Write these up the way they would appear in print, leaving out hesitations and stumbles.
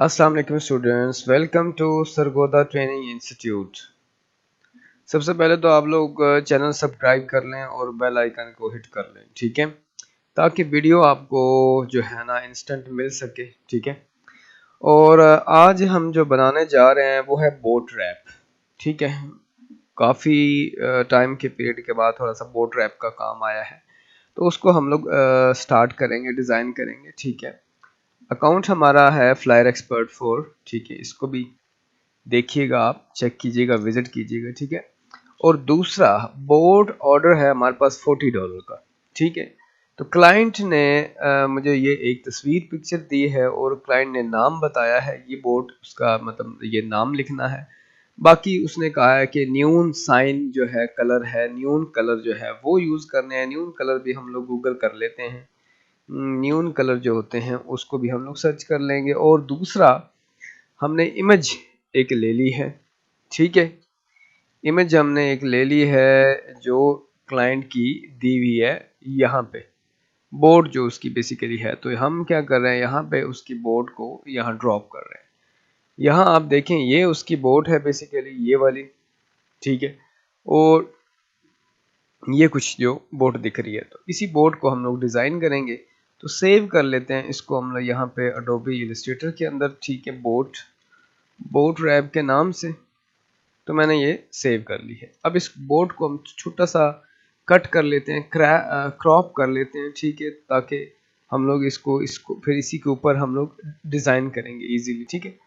अस्सलाम वालेकुम students, welcome to Sargodha training institute. सबसे पहले तो आप लोग चैनल सब्सक्राइब कर लें और बेल आइकन को हिट कर लें, ठीक है, ताकि वीडियो आपको जो है ना इंस्टेंट मिल सके, ठीक है। और आज हम जो बनाने जा रहे हैं वो है बोट रैप, ठीक है। काफ़ी टाइम के पीरियड के बाद थोड़ा सा बोट रैप का काम आया है, तो उसको हम लोग स्टार्ट करेंगे, डिज़ाइन करेंगे, ठीक है। अकाउंट हमारा है फ्लायर एक्सपर्ट 4, ठीक है। इसको भी देखिएगा, आप चेक कीजिएगा, विजिट कीजिएगा, ठीक है। और दूसरा बोर्ड ऑर्डर है हमारे पास $40 का, ठीक है। तो क्लाइंट ने मुझे ये एक तस्वीर पिक्चर दी है और क्लाइंट ने नाम बताया है, ये बोर्ड उसका मतलब ये नाम लिखना है। बाकी उसने कहा है कि न्यून साइन जो है कलर है, न्यून कलर जो है वो यूज़ करने हैं। न्यून कलर भी हम लोग गूगल कर लेते हैं, न्यून कलर जो होते हैं उसको भी हम लोग सर्च कर लेंगे। और दूसरा हमने इमेज एक ले ली है, ठीक है। इमेज हमने एक ले ली है जो क्लाइंट की दी हुई है यहाँ पे, बोर्ड जो उसकी बेसिकली है। तो हम क्या कर रहे हैं, यहाँ पे उसकी बोर्ड को यहाँ ड्रॉप कर रहे हैं। यहाँ आप देखें, ये उसकी बोर्ड है बेसिकली, ये वाली, ठीक है। और ये कुछ जो बोर्ड दिख रही है, तो इसी बोर्ड को हम लोग डिज़ाइन करेंगे। तो सेव कर लेते हैं इसको हम लोग यहाँ पे अडोबी इलस्ट्रेटर के अंदर, ठीक है, बोट रैप के नाम से। तो मैंने ये सेव कर ली है। अब इस बोर्ड को हम छोटा सा कट कर लेते हैं, क्रॉप कर लेते हैं, ठीक है, ताकि हम लोग इसको फिर इसी के ऊपर हम लोग डिज़ाइन करेंगे इजीली, ठीक है।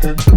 Dun,